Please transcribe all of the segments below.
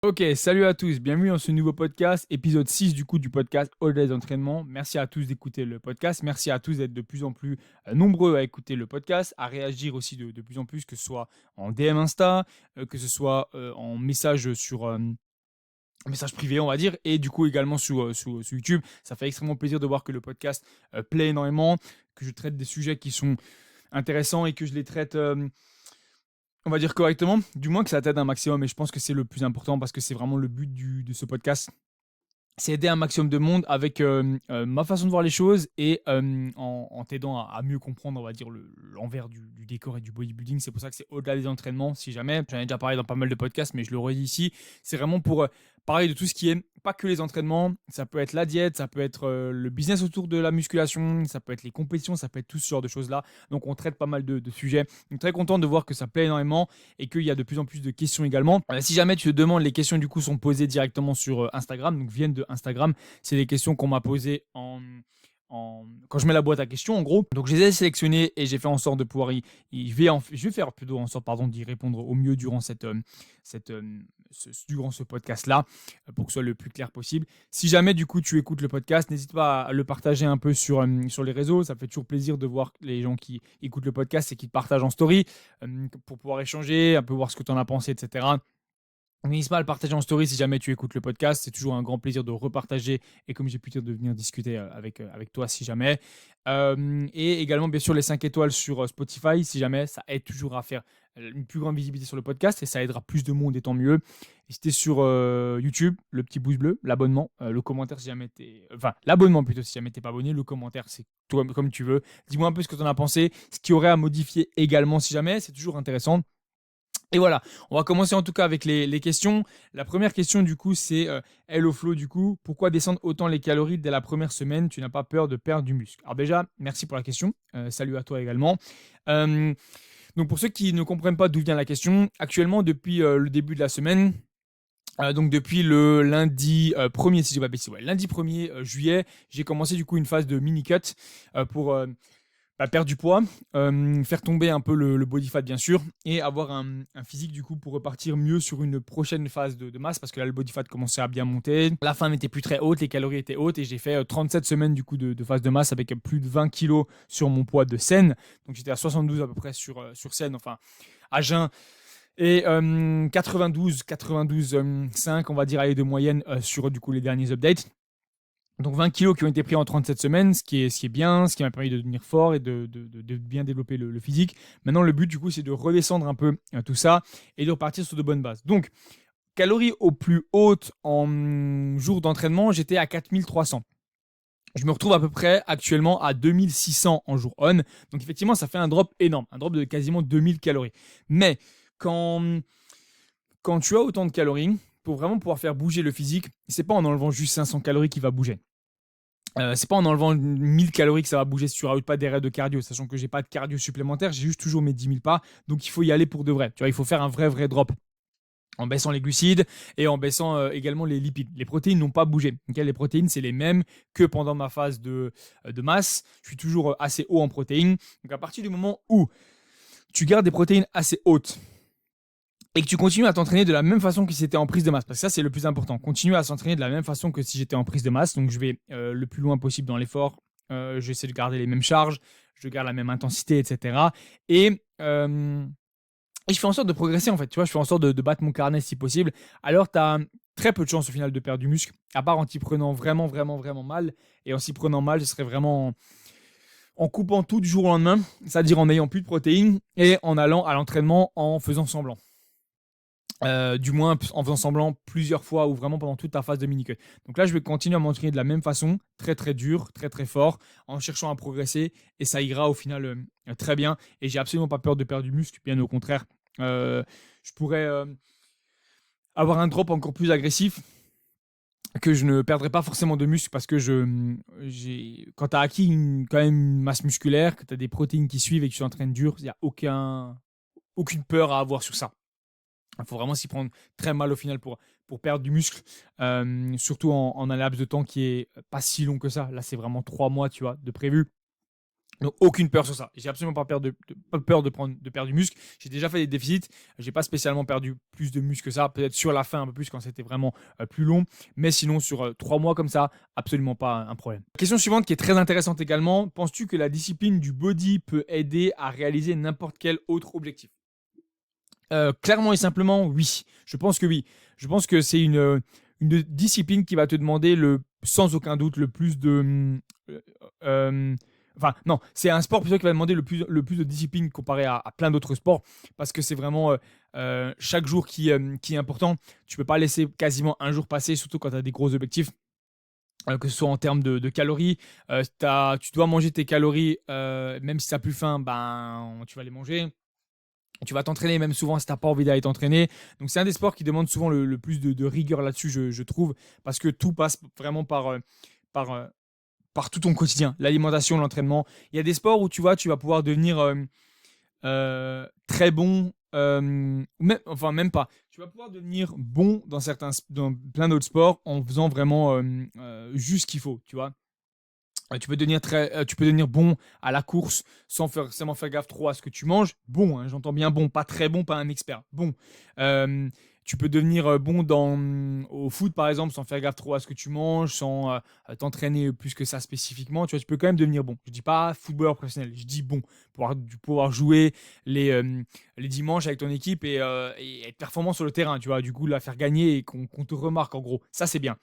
Ok, salut à tous, bienvenue dans ce nouveau podcast, épisode 6 du coup du podcast Au-delà des entraînements. Merci à tous d'écouter le podcast, merci à tous d'être de plus en plus nombreux à écouter le podcast, à réagir aussi de plus en plus, que ce soit en DM Insta, que ce soit en message sur... message privé, on va dire, et du coup également sur YouTube. Ça fait extrêmement plaisir de voir que le podcast plaît énormément, que je traite des sujets qui sont intéressants et que je les traite on va dire correctement, du moins que ça t'aide un maximum, et je pense que c'est le plus important parce que c'est vraiment le but de ce podcast. C'est aider un maximum de monde avec ma façon de voir les choses et en t'aidant à mieux comprendre, on va dire, l'envers du décor et du bodybuilding. C'est pour ça que c'est au-delà des entraînements, si jamais. J'en ai déjà parlé dans pas mal de podcasts, mais je le redis ici. C'est vraiment pour parler de tout ce qui est pas que les entraînements. Ça peut être la diète, ça peut être le business autour de la musculation, ça peut être les compétitions, ça peut être tout ce genre de choses-là. Donc on traite pas mal de sujets. Donc très content de voir que ça plaît énormément et qu'il y a de plus en plus de questions également. Si jamais tu te demandes, les questions du coup sont posées directement sur Instagram, donc viennent de Instagram. C'est des questions qu'on m'a posées quand je mets la boîte à questions en gros. Donc je les ai sélectionnées et j'ai fait en sorte de pouvoir je vais faire plutôt en sorte d'y répondre au mieux durant durant ce podcast là, pour que ce soit le plus clair possible. Si jamais du coup tu écoutes le podcast, n'hésite pas à le partager un peu sur les réseaux. Ça fait toujours plaisir de voir les gens qui écoutent le podcast et qui le partagent en story, pour pouvoir échanger, un peu voir ce que tu en as pensé, etc. N'hésite pas à le partager en story si jamais tu écoutes le podcast. C'est toujours un grand plaisir de repartager et, comme j'ai pu dire, de venir discuter avec toi si jamais. Et également, bien sûr, les 5 étoiles sur Spotify si jamais. Ça aide toujours à faire une plus grande visibilité sur le podcast et ça aidera plus de monde et tant mieux. Et si t'es sur YouTube, le petit pouce bleu, l'abonnement, le commentaire si jamais t'es... Enfin, l'abonnement plutôt si jamais t'es pas abonné. Le commentaire, c'est toi comme tu veux. Dis-moi un peu ce que tu en as pensé, ce qu'il y aurait à modifier également si jamais. C'est toujours intéressant. Et voilà, on va commencer en tout cas avec les questions. La première question du coup c'est Hello Flo, du coup, pourquoi descendre autant les calories dès la première semaine? Tu n'as pas peur de perdre du muscle? Alors déjà, merci pour la question. Salut à toi également. Euh, donc pour ceux qui ne comprennent pas d'où vient la question, actuellement depuis le début de la semaine, donc depuis le lundi 1er, si je ne dis pas bêtise, ouais, lundi 1er juillet, j'ai commencé du coup une phase de mini-cut pour perdre du poids, faire tomber un peu le body fat bien sûr, et avoir un physique du coup pour repartir mieux sur une prochaine phase de masse, parce que là le body fat commençait à bien monter, la faim n'était plus très haute, les calories étaient hautes, et j'ai fait 37 semaines du coup de phase de masse avec plus de 20 kilos sur mon poids de scène. Donc j'étais à 72 à peu près sur scène, enfin à jeun, et 92,5 on va dire, aller de moyenne sur du coup les derniers updates. Donc 20 kilos qui ont été pris en 37 semaines, ce qui est bien, ce qui m'a permis de devenir fort et de bien développer le physique. Maintenant, le but, du coup, c'est de redescendre un peu tout ça et de repartir sur de bonnes bases. Donc, calories au plus hautes en jour d'entraînement, j'étais à 4300. Je me retrouve à peu près actuellement à 2600 en jour on. Donc, effectivement, ça fait un drop énorme, un drop de quasiment 2000 calories. Mais quand tu as autant de calories, pour vraiment pouvoir faire bouger le physique, c'est pas en enlevant juste 500 calories qui va bouger. C'est pas en enlevant 1000 calories que ça va bouger si tu rajoutes pas des raids de cardio, sachant que j'ai pas de cardio supplémentaire, j'ai juste toujours mes 10 000 pas, donc il faut y aller pour de vrai. Tu vois, il faut faire un vrai drop en baissant les glucides et en baissant également les lipides. Les protéines n'ont pas bougé. Okay, les protéines, c'est les mêmes que pendant ma phase de masse. Je suis toujours assez haut en protéines. Donc à partir du moment où tu gardes des protéines assez hautes et que tu continues à t'entraîner de la même façon que si c'était en prise de masse, parce que ça c'est le plus important, continue à s'entraîner de la même façon que si j'étais en prise de masse, donc je vais le plus loin possible dans l'effort, j'essaie de garder les mêmes charges, je garde la même intensité, etc. Et je fais en sorte de progresser en fait, tu vois, je fais en sorte de battre mon carnet si possible, alors tu as très peu de chances au final de perdre du muscle, à part en t'y prenant vraiment mal, et en s'y prenant mal, ce serait vraiment en coupant tout du jour au lendemain, c'est-à-dire en n'ayant plus de protéines et en allant à l'entraînement en faisant semblant. Du moins en faisant semblant plusieurs fois ou vraiment pendant toute ta phase de mini-cut. Donc là, je vais continuer à m'entraîner de la même façon, très dur, très fort, en cherchant à progresser, et ça ira au final très bien. Et j'ai absolument pas peur de perdre du muscle, bien au contraire. Je pourrais avoir un drop encore plus agressif, que je ne perdrai pas forcément de muscle, parce que quand tu as acquis quand même une masse musculaire, que tu as des protéines qui suivent et que tu t'entraînes dur, il n'y a aucune peur à avoir sur ça. Il faut vraiment s'y prendre très mal au final pour perdre du muscle, surtout en un laps de temps qui est pas si long que ça. Là, c'est vraiment 3 mois, tu vois, de prévu. Donc, aucune peur sur ça. J'ai absolument pas peur de perdre du muscle. J'ai déjà fait des déficits. J'ai pas spécialement perdu plus de muscle que ça. Peut-être sur la fin un peu plus quand c'était vraiment plus long. Mais sinon, sur 3 mois comme ça, absolument pas un problème. Question suivante qui est très intéressante également. Penses-tu que la discipline du body peut aider à réaliser n'importe quel autre objectif? Clairement et simplement, oui. Je pense que oui. Je pense que c'est une discipline qui va te demander sans aucun doute le plus de... enfin, non, c'est un sport plutôt qui va demander le plus de discipline comparé à plein d'autres sports parce que c'est vraiment chaque jour qui est important. Tu peux pas laisser quasiment un jour passer, surtout quand tu as des gros objectifs. Que ce soit en termes de calories, tu dois manger tes calories, même si tu n'as plus faim, ben, tu vas les manger. Tu vas t'entraîner même souvent si tu n'as pas envie d'aller t'entraîner. Donc c'est un des sports qui demande souvent le plus de rigueur là-dessus, je trouve, parce que tout passe vraiment par, euh, par tout ton quotidien, l'alimentation, l'entraînement. Il y a des sports où tu vois, tu vas pouvoir devenir très bon, enfin même pas. Tu vas pouvoir devenir bon dans plein d'autres sports en faisant vraiment juste ce qu'il faut, tu vois. Tu peux devenir bon à la course sans forcément faire gaffe trop à ce que tu manges. Bon, hein, j'entends bien bon, pas très bon, pas un expert. Bon. Euh, Tu peux devenir bon au foot, par exemple, sans faire gaffe trop à ce que tu manges, sans t'entraîner plus que ça spécifiquement. Tu vois, tu peux quand même devenir bon. Je dis pas footballeur professionnel, je dis bon. Pouvoir jouer les dimanches avec ton équipe et être performant sur le terrain, tu vois. Du coup, la faire gagner et qu'on te remarque, en gros. Ça, c'est bien.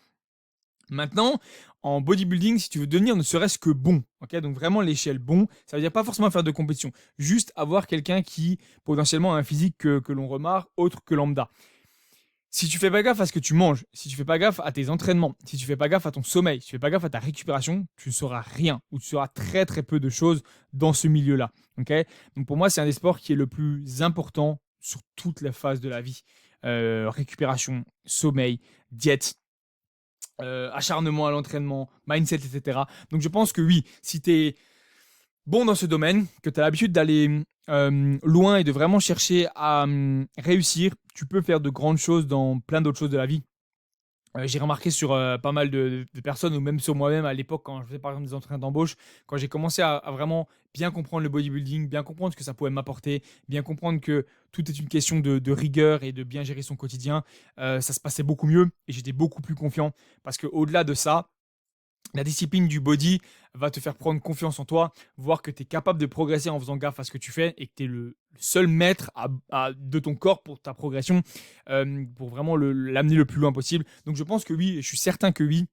Maintenant, en bodybuilding, si tu veux devenir ne serait-ce que bon, ok, donc vraiment l'échelle bon, ça veut dire pas forcément faire de compétition, juste avoir quelqu'un qui potentiellement a un physique que l'on remarque autre que lambda. Si tu fais pas gaffe à ce que tu manges, si tu fais pas gaffe à tes entraînements, si tu fais pas gaffe à ton sommeil, si tu fais pas gaffe à ta récupération, tu ne sauras rien ou tu sauras très très peu de choses dans ce milieu-là. Ok, donc pour moi, c'est un des sports qui est le plus important sur toutes les phases de la vie. Récupération, sommeil, diète, acharnement à l'entraînement, mindset, etc. Donc je pense que oui, si tu es bon dans ce domaine, que tu as l'habitude d'aller loin et de vraiment chercher à réussir, tu peux faire de grandes choses dans plein d'autres choses de la vie. J'ai remarqué sur pas mal de personnes, ou même sur moi-même à l'époque, quand je faisais par exemple des entraînements d'embauche, quand j'ai commencé à vraiment bien comprendre le bodybuilding, bien comprendre ce que ça pouvait m'apporter, bien comprendre que tout est une question de rigueur et de bien gérer son quotidien, ça se passait beaucoup mieux et j'étais beaucoup plus confiant. Parce qu'au-delà de ça, la discipline du body va te faire prendre confiance en toi, voir que tu es capable de progresser en faisant gaffe à ce que tu fais et que tu es le seul maître de ton corps pour ta progression, pour vraiment l'amener le plus loin possible. Donc je pense que oui, et je suis certain que oui,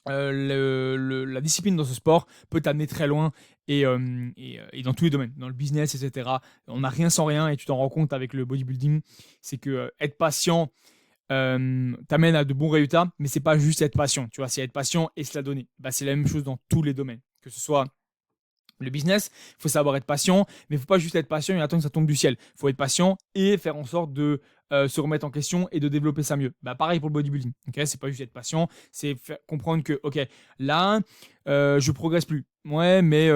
la discipline dans ce sport peut t'amener très loin et dans tous les domaines, dans le business, etc. On n'a rien sans rien et tu t'en rends compte avec le bodybuilding, c'est que être patient t'amène à de bons résultats, mais c'est pas juste être patient, tu vois, c'est être patient et se la donner. Bah, c'est la même chose dans tous les domaines, que ce soit le business, il faut savoir être patient, mais il ne faut pas juste être patient et attendre que ça tombe du ciel. Il faut être patient et faire en sorte de se remettre en question et de développer ça mieux. Bah, pareil pour le bodybuilding. Okay, c'est pas juste être patient, c'est comprendre que ok, là, je progresse plus. Ouais, mais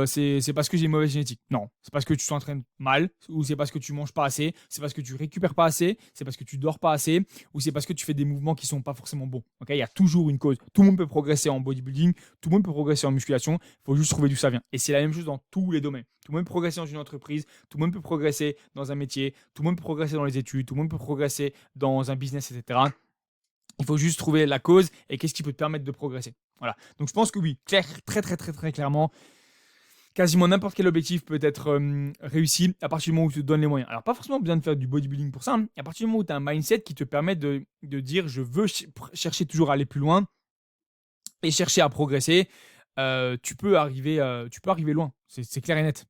c'est parce que j'ai une mauvaise génétique. Non, c'est parce que tu t'entraînes mal, ou c'est parce que tu manges pas assez, c'est parce que tu récupères pas assez, c'est parce que tu dors pas assez, ou c'est parce que tu fais des mouvements qui sont pas forcément bons. Okay, il y a toujours une cause. Tout le monde peut progresser en bodybuilding, tout le monde peut progresser en musculation. Il faut juste trouver d'où ça vient. Et c'est la même chose dans tous les domaines. Tout le monde peut progresser dans une entreprise, tout le monde peut progresser dans un métier, tout le monde peut progresser dans les études, tout le monde peut progresser dans un business, etc. Il faut juste trouver la cause et qu'est-ce qui peut te permettre de progresser. Voilà. Donc je pense que oui, très très très très clairement, quasiment n'importe quel objectif peut être réussi à partir du moment où tu te donnes les moyens. Alors pas forcément besoin de faire du bodybuilding pour ça, hein. À partir du moment où tu as un mindset qui te permet de dire je veux chercher toujours à aller plus loin et chercher à progresser, tu peux arriver loin. C'est clair et net.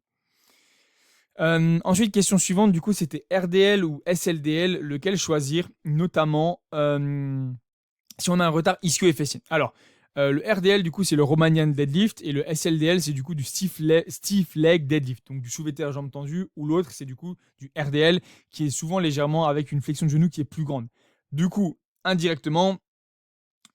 Ensuite, question suivante, du coup, c'était RDL ou SLDL, lequel choisir, notamment si on a un retard ischio-fessier. Alors, le RDL, du coup, c'est le Romanian Deadlift, et le SLDL, c'est du coup du Stiff Leg Deadlift, donc du soulevé à jambes tendues, ou l'autre, c'est du coup du RDL, qui est souvent légèrement avec une flexion de genou qui est plus grande. Du coup, indirectement,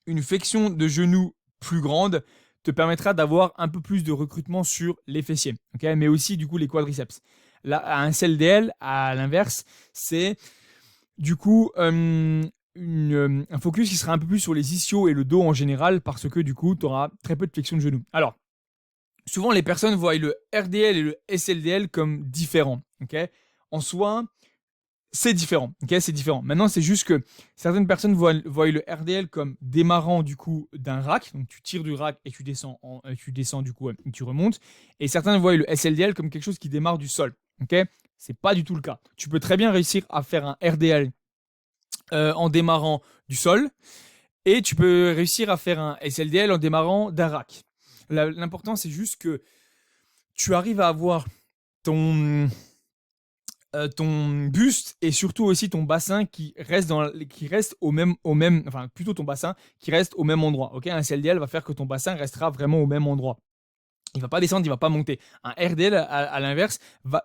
une flexion de genou plus grande te permettra d'avoir un peu plus de recrutement sur les fessiers, okay, mais aussi du coup les quadriceps. Là, un SLDL, à l'inverse, c'est du coup un focus qui sera un peu plus sur les ischios et le dos en général parce que du coup, tu auras très peu de flexion de genou. Alors, souvent les personnes voient le RDL et le SLDL comme différents. Okay, en soi, c'est différent. Okay, c'est différent. Maintenant, c'est juste que certaines personnes voient le RDL comme démarrant du coup d'un rack. Donc tu tires du rack et tu descends du coup et tu remontes. Et certains voient le SLDL comme quelque chose qui démarre du sol. Okay, c'est pas du tout le cas. Tu peux très bien réussir à faire un RDL en démarrant du sol et tu peux réussir à faire un SLDL en démarrant d'un rack. L'important, c'est juste que tu arrives à avoir ton, ton buste et surtout aussi ton bassin qui reste enfin plutôt ton bassin qui reste au même endroit. Ok, un SLDL va faire que ton bassin restera vraiment au même endroit. Il va pas descendre, il va pas monter. Un RDL, à l'inverse,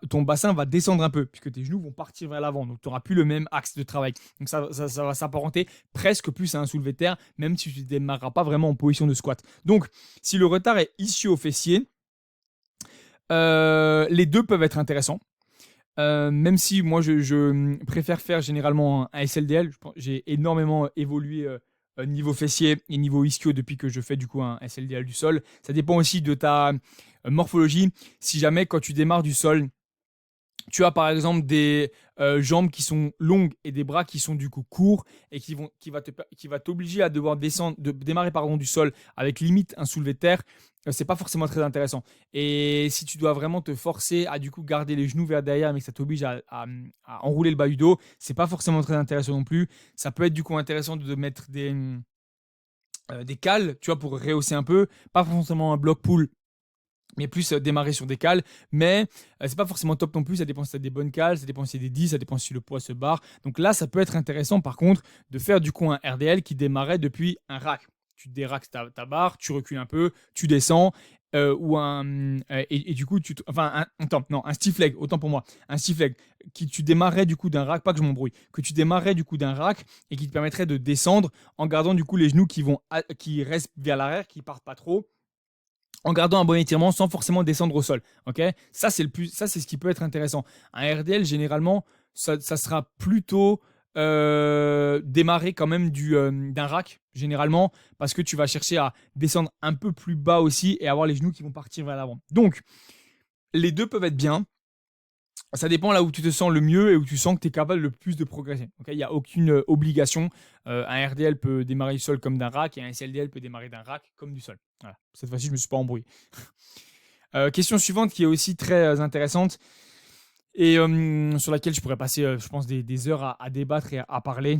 ton bassin va descendre un peu, puisque tes genoux vont partir vers l'avant. Donc, tu n'auras plus le même axe de travail. Donc, ça va s'apparenter presque plus à un soulevé de terre, même si tu ne démarreras pas vraiment en position de squat. Donc, si le retard est issu au fessier, les deux peuvent être intéressants. Même si moi, je préfère faire généralement un SLDL. J'ai énormément évolué niveau fessier et niveau ischio depuis que je fais du coup un SLDL du sol. Ça dépend aussi de ta morphologie. Si jamais quand tu démarres du sol, tu as par exemple des jambes qui sont longues et des bras qui sont du coup courts et qui va t'obliger à devoir démarrer du sol avec limite un soulevé de terre, c'est pas forcément très intéressant. Et si tu dois vraiment te forcer à du coup garder les genoux vers derrière mais que ça t'oblige à enrouler le bas du dos, c'est pas forcément très intéressant non plus. Ça peut être du coup intéressant de mettre des cales, tu vois, pour rehausser un peu, pas forcément un bloc pull mais plus démarrer sur des cales. Mais c'est pas forcément top non plus. Ça dépend si tu as des bonnes cales, ça dépend si des 10, ça dépend si le poids se barre. Donc là, ça peut être intéressant par contre de faire du coup un RDL qui démarrait depuis un rack. Tu déracks ta barre, tu recules un peu, tu descends. Et du coup, un stiff leg, autant pour moi. Un stiff leg qui tu démarrais du coup d'un rack, pas que je m'embrouille, que tu démarrais du coup d'un rack et qui te permettrait de descendre en gardant du coup les genoux qui restent vers l'arrière, qui partent pas trop en gardant un bon étirement sans forcément descendre au sol. Ok, ça c'est ce qui peut être intéressant. Un RDL généralement, ça sera plutôt démarrer quand même d'un rack généralement parce que tu vas chercher à descendre un peu plus bas aussi et avoir les genoux qui vont partir vers l'avant. Donc les deux peuvent être bien. Ça dépend là où tu te sens le mieux et où tu sens que tu es capable le plus de progresser. Il n'y a aucune obligation. Un RDL peut démarrer du sol comme d'un rack et un SLDL peut démarrer d'un rack comme du sol. Voilà. Cette fois-ci, je ne me suis pas embrouillé. Question suivante qui est aussi très intéressante et sur laquelle je pourrais passer, je pense, des heures à débattre et à parler.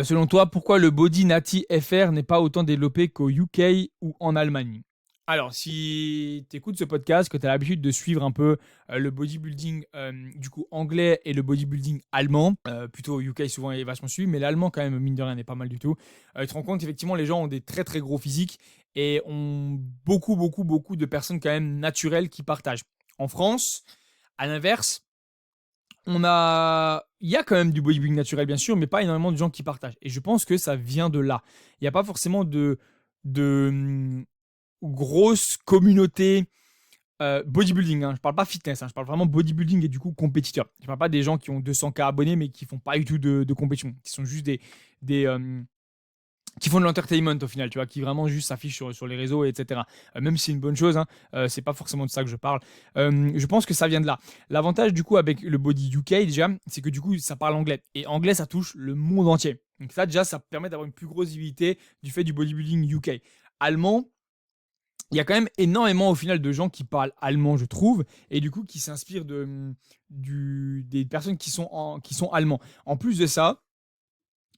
Selon toi, pourquoi le Body Natty FR n'est pas autant développé qu'au UK ou en Allemagne? Alors, si tu écoutes ce podcast, que tu as l'habitude de suivre un peu le bodybuilding du coup anglais et le bodybuilding allemand, plutôt au UK souvent il est vachement suivi, mais l'allemand quand même, mine de rien, n'est pas mal du tout. Tu te rends compte qu'effectivement les gens ont des très très gros physiques et ont beaucoup de personnes quand même naturelles qui partagent. En France, à l'inverse, il y a quand même du bodybuilding naturel bien sûr, mais pas énormément de gens qui partagent. Et je pense que ça vient de là. Il n'y a pas forcément de grosse communauté bodybuilding. Hein. Je parle pas fitness, hein. Je parle vraiment bodybuilding et du coup compétiteur. Je parle pas des gens qui ont 200K abonnés mais qui font pas du tout de compétition, qui sont juste des qui font de l'entertainment au final, tu vois, qui vraiment juste s'affichent sur les réseaux, etc. Même si c'est une bonne chose, hein, c'est pas forcément de ça que je parle. Je pense que ça vient de là. L'avantage du coup avec le body UK déjà, c'est que du coup ça parle anglais. Et anglais ça touche le monde entier. Donc ça déjà ça permet d'avoir une plus grosse visibilité du fait du bodybuilding UK. Allemand, il y a quand même énormément au final de gens qui parlent allemand, je trouve, et du coup qui s'inspirent des personnes qui sont allemands. En plus de ça,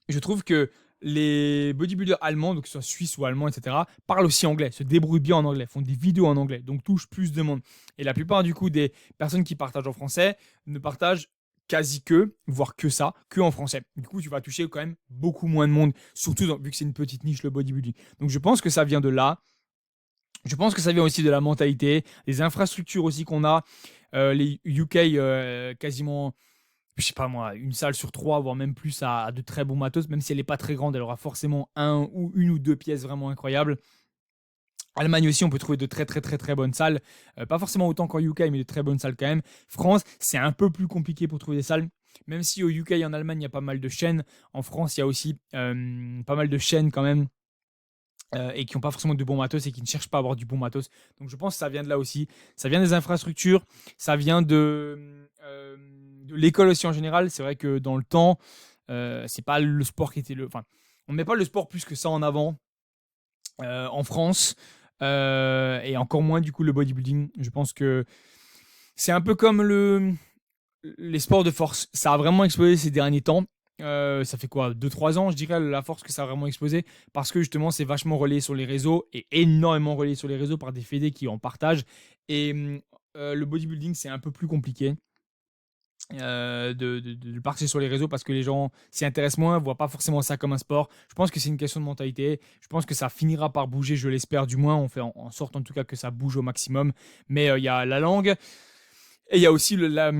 je trouve que les bodybuilders allemands, donc que ce soit suisses ou allemands, etc., parlent aussi anglais, se débrouillent bien en anglais, font des vidéos en anglais, donc touchent plus de monde. Et la plupart du coup des personnes qui partagent en français ne partagent quasi voire que ça, que en français. Du coup, tu vas toucher quand même beaucoup moins de monde, surtout vu que c'est une petite niche le bodybuilding. Donc je pense que ça vient de là. Je pense que ça vient aussi de la mentalité, des infrastructures aussi qu'on a. Les UK, quasiment, je sais pas moi, une salle sur trois, voire même plus, a de très bons matos. Même si elle n'est pas très grande, elle aura forcément une ou deux pièces vraiment incroyables. Allemagne aussi, on peut trouver de très bonnes salles. Pas forcément autant qu'en UK, mais de très bonnes salles quand même. France, c'est un peu plus compliqué pour trouver des salles. Même si au UK et en Allemagne, il y a pas mal de chaînes. En France, il y a aussi pas mal de chaînes quand même et qui n'ont pas forcément de bon matos et qui ne cherchent pas à avoir du bon matos. Donc je pense que ça vient de là aussi. Ça vient des infrastructures, ça vient de l'école aussi en général. C'est vrai que dans le temps, c'est pas le sport qui était le. Enfin, on ne met pas le sport plus que ça en avant en France. Et encore moins du coup le bodybuilding. Je pense que c'est un peu comme les sports de force. Ça a vraiment explosé ces derniers temps. Ça fait quoi, 2-3 ans, je dirais, la force que ça a vraiment explosé, parce que justement, c'est vachement relayé sur les réseaux et énormément relayé sur les réseaux par des fédés qui en partagent. Et le bodybuilding, c'est un peu plus compliqué de le partager sur les réseaux parce que les gens s'y intéressent moins, ne voient pas forcément ça comme un sport. Je pense que c'est une question de mentalité. Je pense que ça finira par bouger, je l'espère du moins. On fait en sorte en tout cas que ça bouge au maximum. Mais il y a la langue. Et il y a aussi la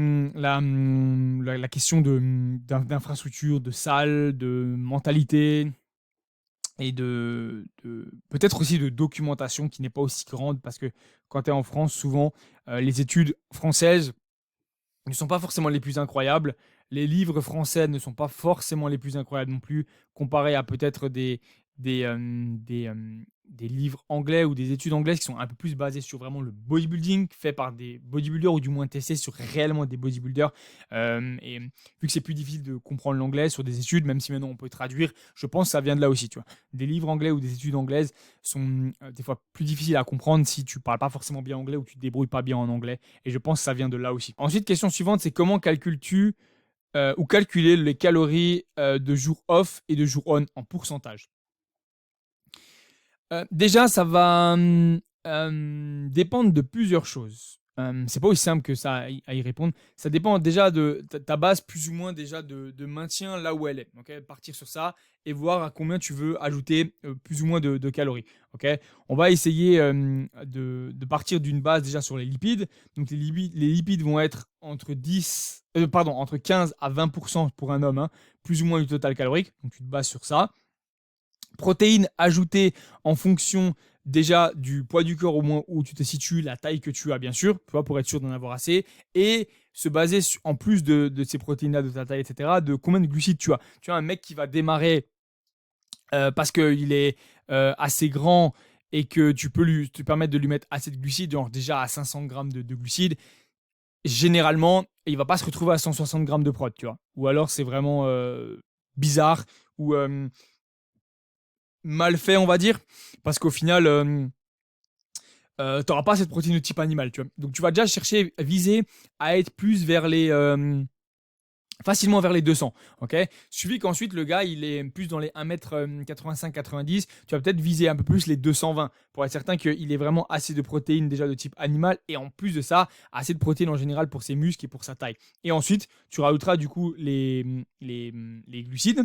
question d'infrastructure, de salles, de mentalité et peut-être aussi de documentation qui n'est pas aussi grande parce que quand tu es en France, souvent, les études françaises ne sont pas forcément les plus incroyables. Les livres français ne sont pas forcément les plus incroyables non plus, comparé à peut-être des, euh, des, euh, des livres anglais ou des études anglaises qui sont un peu plus basées sur vraiment le bodybuilding, fait par des bodybuilders ou du moins testés sur réellement des bodybuilders. Et vu que c'est plus difficile de comprendre l'anglais sur des études, même si maintenant on peut traduire, je pense que ça vient de là aussi. Tu vois. Des livres anglais ou des études anglaises sont des fois plus difficiles à comprendre si tu parles pas forcément bien anglais ou tu te débrouilles pas bien en anglais. Et je pense que ça vient de là aussi. Ensuite, question suivante, c'est comment calcules-tu ou calculer les calories de jour off et de jour on en pourcentage. Déjà, ça va dépendre de plusieurs choses. C'est pas aussi simple que ça à y répondre. Ça dépend déjà de ta base plus ou moins déjà de maintien là où elle est. Okay, partir sur ça et voir à combien tu veux ajouter plus ou moins de calories. Okay, on va essayer de partir d'une base déjà sur les lipides. Donc les lipides vont être entre 15 à 20% pour un homme, hein, plus ou moins du total calorique. Donc tu te bases sur ça. Protéines ajoutées en fonction déjà du poids du corps au moins où tu te situes, la taille que tu as bien sûr, tu vois, pour être sûr d'en avoir assez, et se baser en plus de ces protéines-là, de ta taille, etc., de combien de glucides tu as. Tu as un mec qui va démarrer parce qu'il est assez grand et que tu peux te permettre de lui mettre assez de glucides, genre déjà à 500 grammes de glucides, généralement, il va pas se retrouver à 160 grammes de prot, tu vois. Ou alors c'est vraiment bizarre, ou mal fait, on va dire, parce qu'au final, tu n'auras pas cette protéine de type animal, tu vois. Donc tu vas déjà chercher, viser à être plus vers facilement vers les 200, ok. Suffit qu'ensuite le gars il est plus dans les 1m85-90, tu vas peut-être viser un peu plus les 220 pour être certain qu'il ait vraiment assez de protéines déjà de type animal et en plus de ça, assez de protéines en général pour ses muscles et pour sa taille. Et ensuite, tu rajouteras du coup les glucides.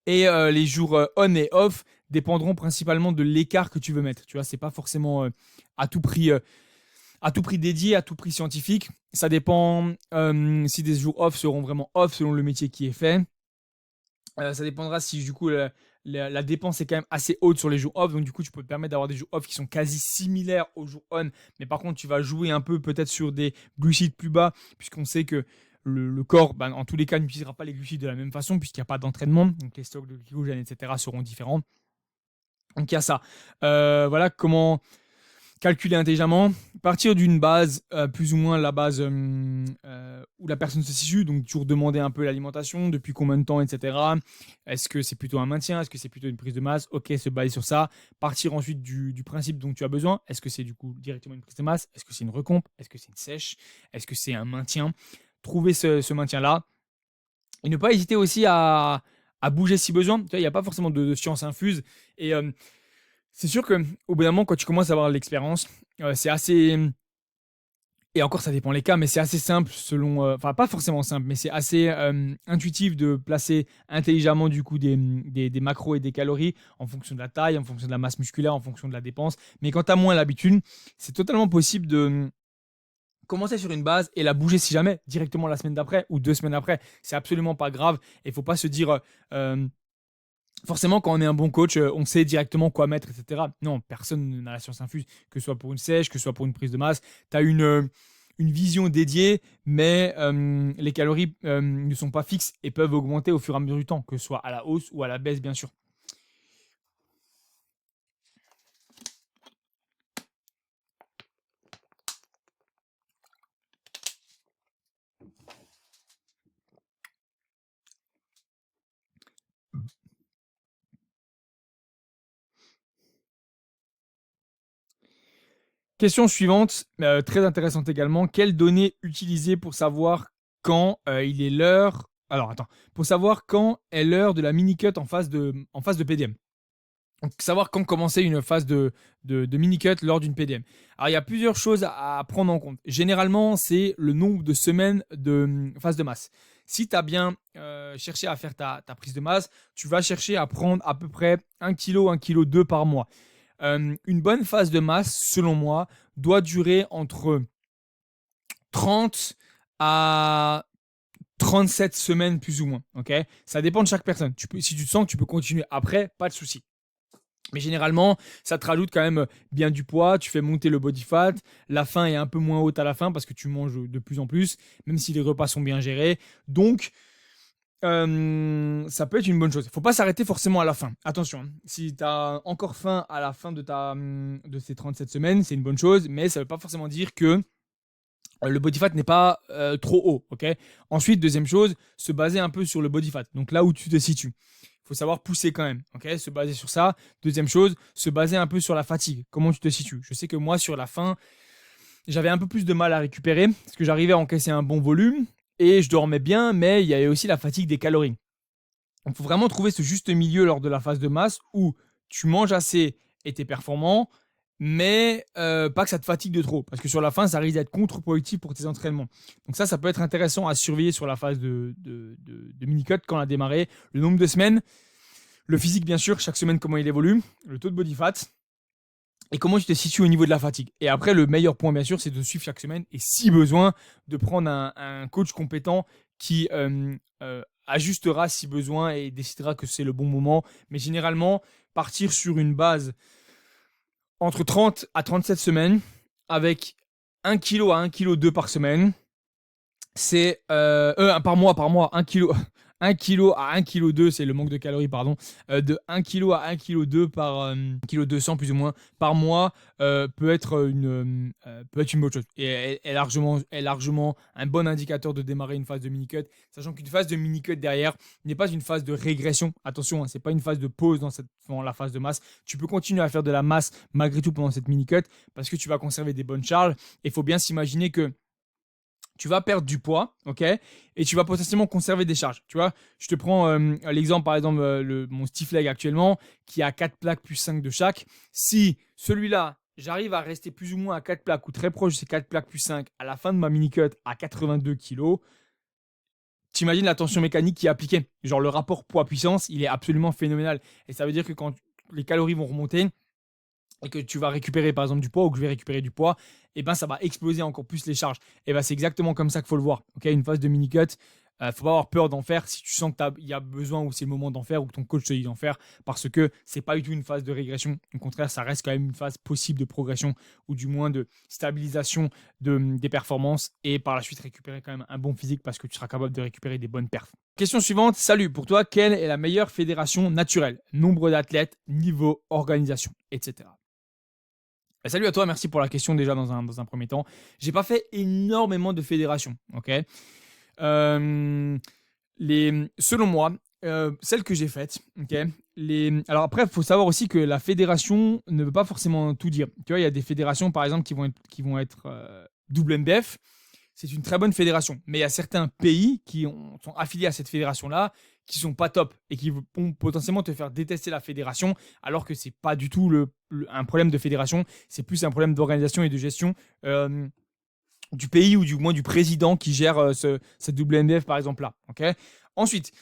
Et les jours on et off dépendront principalement de l'écart que tu veux mettre. Tu vois, c'est pas forcément à tout prix dédié, à tout prix scientifique. Ça dépend si des jours off seront vraiment off selon le métier qui est fait. Ça dépendra si du coup la dépense est quand même assez haute sur les jours off. Donc du coup, tu peux te permettre d'avoir des jours off qui sont quasi similaires aux jours on. Mais par contre, tu vas jouer un peu peut-être sur des glucides plus bas, puisqu'on sait que le corps, en tous les cas, n'utilisera pas les glucides de la même façon, puisqu'il n'y a pas d'entraînement. Donc les stocks de glycogène, etc. seront différents. Donc il y a ça. Voilà comment calculer intelligemment, partir d'une base, plus ou moins la base où la personne se situe, donc toujours demander un peu l'alimentation, depuis combien de temps, etc. Est-ce que c'est plutôt un maintien, est-ce que c'est plutôt une prise de masse? Ok, se baser sur ça. Partir ensuite du principe dont tu as besoin. Est-ce que c'est du coup directement une prise de masse? Est-ce que c'est une recomp? Est-ce que c'est une sèche? Est-ce que c'est un maintien? Trouver ce maintien-là. Et ne pas hésiter aussi à bouger si besoin. Tu vois, il n'y a pas forcément de science infuse. Et c'est sûr qu'au bout d'un moment, quand tu commences à avoir l'expérience, c'est assez. Et encore, ça dépend les cas, mais c'est assez simple selon. Enfin, pas forcément simple, mais c'est assez intuitif de placer intelligemment du coup des macros et des calories en fonction de la taille, en fonction de la masse musculaire, en fonction de la dépense. Mais quand tu as moins l'habitude, c'est totalement possible de commencer sur une base et la bouger si jamais directement la semaine d'après ou 2 semaines après. C'est absolument pas grave. Et il faut pas se dire. Forcément, quand on est un bon coach, on sait directement quoi mettre, etc. Non, personne n'a la science infuse, que ce soit pour une sèche, que ce soit pour une prise de masse. Tu as une vision dédiée, mais les calories ne sont pas fixes et peuvent augmenter au fur et à mesure du temps, que ce soit à la hausse ou à la baisse, bien sûr. Question suivante, très intéressante également. Quelles données utiliser pour savoir quand il est l'heure. Alors attends, pour savoir quand est l'heure de la mini-cut en phase de PDM. Donc, savoir quand commencer une phase de mini-cut lors d'une PDM. Alors, il y a plusieurs choses à prendre en compte. Généralement, c'est le nombre de semaines de phase de masse. Si tu as bien cherché à faire ta prise de masse, tu vas chercher à prendre à peu près 1 kg, 1,2 kg par mois. Une bonne phase de masse, selon moi, doit durer entre 30 à 37 semaines plus ou moins. Okay, ça dépend de chaque personne. Si tu te sens que tu peux continuer après, pas de souci. Mais généralement, ça te rajoute quand même bien du poids, tu fais monter le body fat, la faim est un peu moins haute à la fin parce que tu manges de plus en plus, même si les repas sont bien gérés. Donc, ça peut être une bonne chose. Il ne faut pas s'arrêter forcément à la fin. Attention, hein. Si tu as encore faim à la fin de ces 37 semaines, c'est une bonne chose, mais ça ne veut pas forcément dire que le body fat n'est pas trop haut. Okay. Ensuite, deuxième chose, se baser un peu sur le body fat, donc là où tu te situes. Il faut savoir pousser quand même, okay, se baser sur ça. Deuxième chose, se baser un peu sur la fatigue, comment tu te situes. Je sais que moi, sur la fin, j'avais un peu plus de mal à récupérer, parce que j'arrivais à encaisser un bon volume, et je dormais bien, mais il y avait aussi la fatigue des calories. Donc, il faut vraiment trouver ce juste milieu lors de la phase de masse, où tu manges assez et tu es performant, mais pas que ça te fatigue de trop, parce que sur la fin, ça risque d'être contre-productif pour tes entraînements. Donc ça peut être intéressant à surveiller sur la phase de mini-cut quand on a démarré, le nombre de semaines, le physique bien sûr, chaque semaine comment il évolue, le taux de body fat, et comment tu te situes au niveau de la fatigue. Et après, le meilleur point bien sûr, c'est de suivre chaque semaine, et si besoin, de prendre un coach compétent qui ajustera si besoin et décidera que c'est le bon moment. Mais généralement, partir sur une base entre 30 à 37 semaines, avec 1 kg à 1,2 kg par semaine, c'est par mois, 1 kg, 1 kg à 1,2 kg, c'est le manque de calories, pardon, de 1 kg à 1,2 kg par 1,2 kg plus ou moins par mois peut être une bonne chose. Et est largement un bon indicateur de démarrer une phase de mini-cut, sachant qu'une phase de mini-cut derrière n'est pas une phase de régression. Attention, hein, ce n'est pas une phase de pause dans la phase de masse. Tu peux continuer à faire de la masse malgré tout pendant cette mini-cut parce que tu vas conserver des bonnes charges. Et il faut bien s'imaginer que tu vas perdre du poids, ok, et tu vas potentiellement conserver des charges. Tu vois, je te prends l'exemple, par exemple, mon stiff leg actuellement, qui a 4 plaques plus 5 de chaque. Si celui-là, j'arrive à rester plus ou moins à 4 plaques ou très proche de ces 4 plaques plus 5 à la fin de ma mini-cut à 82 kg, t'imagines la tension mécanique qui est appliquée. Genre, le rapport poids-puissance, il est absolument phénoménal. Et ça veut dire que quand les calories vont remonter, et que tu vas récupérer par exemple du poids ou que je vais récupérer du poids, et ben ça va exploser encore plus les charges. Et ben c'est exactement comme ça qu'il faut le voir. Okay, une phase de mini cut, faut pas avoir peur d'en faire si tu sens qu'il y a besoin ou c'est le moment d'en faire ou que ton coach te dit d'en faire, parce que c'est pas du tout une phase de régression. Au contraire, ça reste quand même une phase possible de progression ou du moins de stabilisation des performances et par la suite récupérer quand même un bon physique parce que tu seras capable de récupérer des bonnes perfs. Question suivante. Salut, pour toi, quelle est la meilleure fédération naturelle? Nombre d'athlètes, niveau, organisation, etc. Salut à toi, merci pour la question déjà dans un premier temps. J'ai pas fait énormément de fédérations, ok. Selon moi, celles que j'ai faites, ok. Alors après, il faut savoir aussi que la fédération ne veut pas forcément tout dire. Tu vois, il y a des fédérations par exemple qui vont être WNBF. C'est une très bonne fédération, mais il y a certains pays qui sont affiliés à cette fédération-là qui sont pas top et qui vont potentiellement te faire détester la fédération, alors que c'est pas du tout un problème de fédération, c'est plus un problème d'organisation et de gestion du pays ou du moins du président qui gère cette WNBF par exemple là. Okay. Ensuite,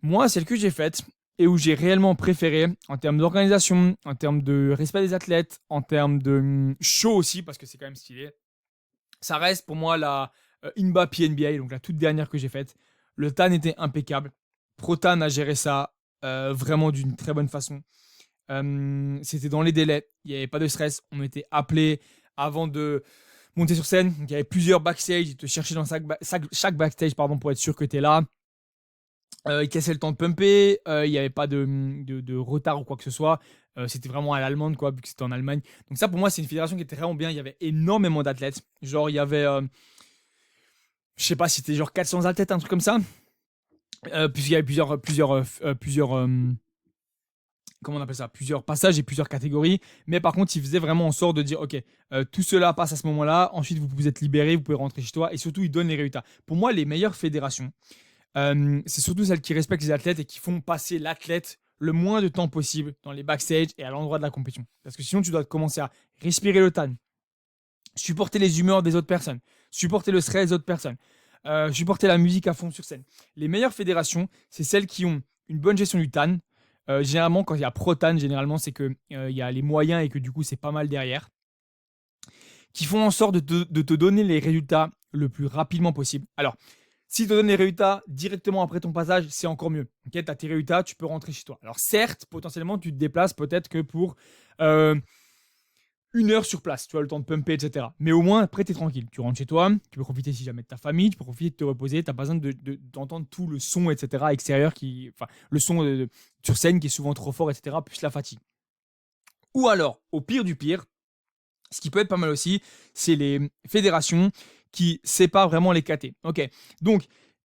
moi, celle que j'ai faite et où j'ai réellement préféré en termes d'organisation, en termes de respect des athlètes, en termes de show aussi, parce que c'est quand même stylé, ça reste pour moi la INBA PNBA, donc la toute dernière que j'ai faite. Le TAN était impeccable. ProTan a géré ça vraiment d'une très bonne façon. C'était dans les délais, il n'y avait pas de stress. On était appelé avant de monter sur scène. Donc, il y avait plusieurs backstage, ils te cherchaient dans chaque backstage pour être sûr que tu es là. Ils cassaient le temps de pumper, il n'y avait pas de retard ou quoi que ce soit. C'était vraiment à l'allemande, quoi, vu que c'était en Allemagne. Donc ça, pour moi, c'est une fédération qui était vraiment bien. Il y avait énormément d'athlètes. Genre, il y avait, je sais pas si c'était genre 400 athlètes, un truc comme ça. Puisqu'il y avait plusieurs comment on appelle ça, plusieurs passages et plusieurs catégories. Mais par contre, il faisait vraiment en sorte de dire, OK, tout cela passe à ce moment-là. Ensuite, vous êtes libéré, vous pouvez rentrer chez toi. Et surtout, il donne les résultats. Pour moi, les meilleures fédérations, c'est surtout celles qui respectent les athlètes et qui font passer l'athlète le moins de temps possible dans les backstage et à l'endroit de la compétition. Parce que sinon, tu dois commencer à respirer le tan, supporter les humeurs des autres personnes, supporter le stress des autres personnes, supporter la musique à fond sur scène. Les meilleures fédérations, c'est celles qui ont une bonne gestion du tan. Généralement, quand il y a pro-tan, généralement, c'est qu'il y a les moyens et que du coup, c'est pas mal derrière. Qui font en sorte de te donner les résultats le plus rapidement possible. Alors, s'ils te donnent les résultats directement après ton passage, c'est encore mieux. Okay, tu as tes résultats, tu peux rentrer chez toi. Alors certes, potentiellement, tu te déplaces peut-être que pour 1 heure sur place. Tu as le temps de pumper, etc. Mais au moins, après, tu es tranquille. Tu rentres chez toi, tu peux profiter si jamais de ta famille, tu peux profiter de te reposer. Tu n'as pas besoin d'entendre tout le son, etc. extérieur, le son sur scène qui est souvent trop fort, etc. plus la fatigue. Ou alors, au pire du pire, ce qui peut être pas mal aussi, c'est les fédérations qui séparent vraiment les KT. Ok, donc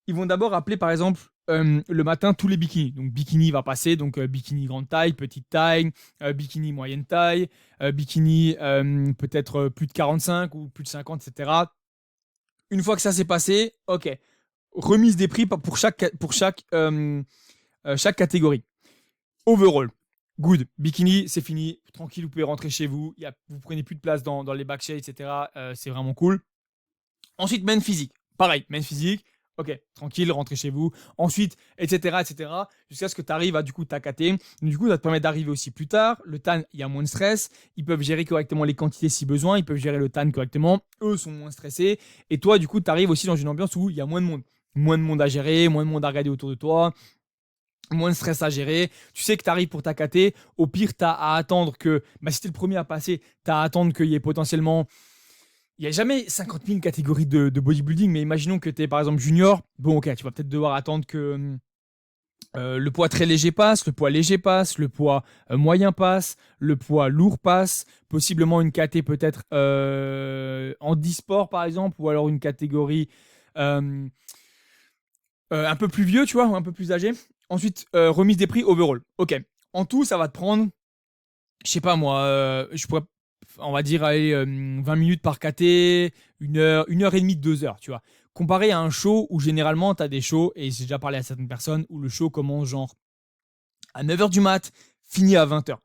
ils vont d'abord appeler par exemple le matin tous les bikinis. Donc bikini va passer, donc bikini grande taille, petite taille, bikini moyenne taille, bikini peut-être plus de 45 ou plus de 50, etc. Une fois que ça s'est passé, ok, remise des prix pour chaque catégorie. Overall, good. Bikini, c'est fini. Tranquille, vous pouvez rentrer chez vous. Vous prenez plus de place dans les backstage, etc. C'est vraiment cool. Ensuite, men physique. Pareil, men physique. Ok, tranquille, rentrez chez vous. Ensuite, etc., etc. Jusqu'à ce que tu arrives à du coup ta KT. Du coup, ça te permet d'arriver aussi plus tard. Le TAN, il y a moins de stress. Ils peuvent gérer correctement les quantités si besoin. Ils peuvent gérer le TAN correctement. Eux sont moins stressés. Et toi, du coup, tu arrives aussi dans une ambiance où il y a moins de monde. Moins de monde à gérer, moins de monde à regarder autour de toi. Moins de stress à gérer. Tu sais que tu arrives pour ta KT. Au pire, tu as à attendre que, si tu es le premier à passer, tu as à attendre qu'il y ait potentiellement. Il n'y a jamais 50 000 catégories de bodybuilding, mais imaginons que tu es par exemple junior. Bon, ok, tu vas peut-être devoir attendre que le poids très léger passe, le poids léger passe, le poids moyen passe, le poids lourd passe, possiblement une KT peut-être handisport par exemple, ou alors une catégorie un peu plus vieux, tu vois, ou un peu plus âgé. Ensuite, remise des prix overall. Ok. En tout, ça va te prendre, je sais pas moi, on va dire, allez, 20 minutes par KT, 1 heure et demie, 2 heures, tu vois. Comparé à un show où généralement, tu as des shows, et j'ai déjà parlé à certaines personnes, où le show commence genre à 9h du mat, finit à 20h.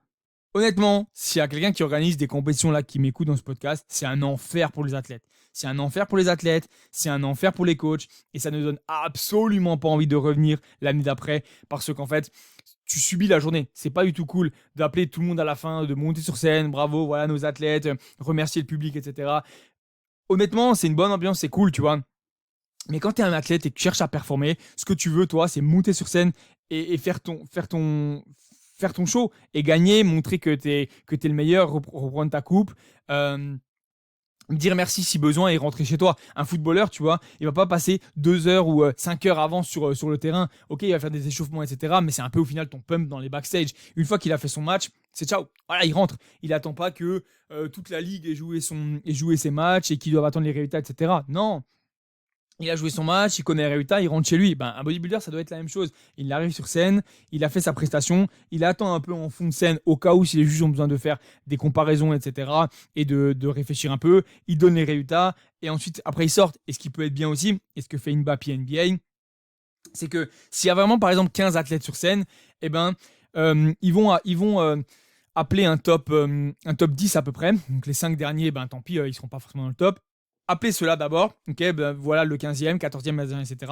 Honnêtement, s'il y a quelqu'un qui organise des compétitions là, qui m'écoute dans ce podcast, c'est un enfer pour les athlètes. C'est un enfer pour les athlètes, c'est un enfer pour les coachs, et ça ne donne absolument pas envie de revenir l'année d'après, parce qu'en fait, tu subis la journée. C'est pas du tout cool d'appeler tout le monde à la fin, de monter sur scène, bravo, voilà nos athlètes, remercier le public, etc. Honnêtement, c'est une bonne ambiance, c'est cool, tu vois. Mais quand tu es un athlète et que tu cherches à performer, ce que tu veux, toi, c'est monter sur scène et faire ton show et gagner, montrer que tu es le meilleur, reprendre ta coupe. Dire merci si besoin et rentrer chez toi. Un footballeur, tu vois, il va pas passer 2 heures ou 5 heures avant sur le terrain. Ok, il va faire des échauffements, etc. Mais c'est un peu au final ton pump dans les backstage. Une fois qu'il a fait son match, c'est ciao. Voilà, il rentre. Il attend pas que toute la ligue ait joué ses matchs et qu'il doive attendre les résultats, etc. Non. Il a joué son match, il connaît les résultats, il rentre chez lui. Un bodybuilder, ça doit être la même chose. Il arrive sur scène, il a fait sa prestation, il attend un peu en fond de scène au cas où si les juges ont besoin de faire des comparaisons, etc. et de réfléchir un peu. Il donne les résultats et ensuite, après, il sort. Et ce qui peut être bien aussi, et ce que fait Inba NBA, c'est que s'il y a vraiment, par exemple, 15 athlètes sur scène, ils vont appeler un top 10 à peu près. Donc les 5 derniers, tant pis, ils ne seront pas forcément dans le top. Appelez cela d'abord, ok, voilà le 15e, 14e, etc.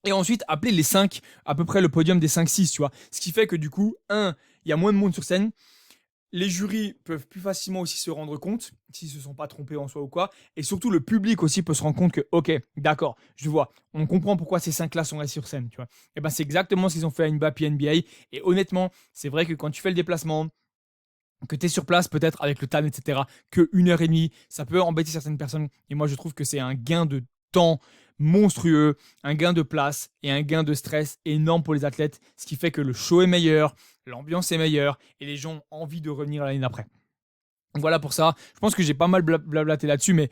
Et ensuite, appelez les 5, à peu près le podium des 5-6, tu vois. Ce qui fait que du coup, il y a moins de monde sur scène. Les jurys peuvent plus facilement aussi se rendre compte s'ils ne se sont pas trompés en soi ou quoi. Et surtout, le public aussi peut se rendre compte que, ok, d'accord, je vois, on comprend pourquoi ces 5-là sont restés sur scène, tu vois. Et c'est exactement ce qu'ils ont fait à NBA. Et honnêtement, c'est vrai que quand tu fais le déplacement, que tu es sur place peut-être avec le TAN, etc., que 1 heure et demie, ça peut embêter certaines personnes. Et moi, je trouve que c'est un gain de temps monstrueux, un gain de place et un gain de stress énorme pour les athlètes, ce qui fait que le show est meilleur, l'ambiance est meilleure et les gens ont envie de revenir l'année d'après. Voilà pour ça. Je pense que j'ai pas mal blablaté là-dessus, mais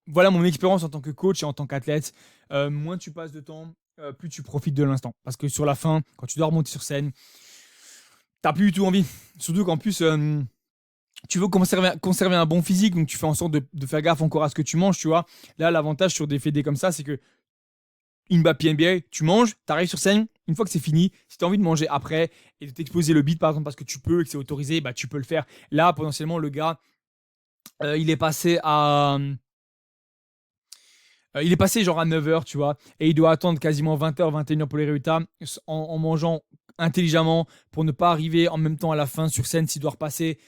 voilà mon expérience en tant que coach et en tant qu'athlète. Moins tu passes de temps, plus tu profites de l'instant. Parce que sur la fin, quand tu dois remonter sur scène, t'as plus du tout envie. Surtout qu'en plus, tu veux conserver un bon physique, donc tu fais en sorte de faire gaffe encore à ce que tu manges, tu vois. Là, l'avantage sur des fédés comme ça, c'est que Mbappé NBA, tu manges, tu arrives sur scène, une fois que c'est fini, si tu as envie de manger après et de t'exposer le bide par exemple parce que tu peux et que c'est autorisé, bah tu peux le faire. Là, potentiellement, le gars, il est passé à il est passé genre à 9h, tu vois, et il doit attendre quasiment 20h, 21h pour les résultats en mangeant intelligemment pour ne pas arriver en même temps à la fin sur scène s'il doit repasser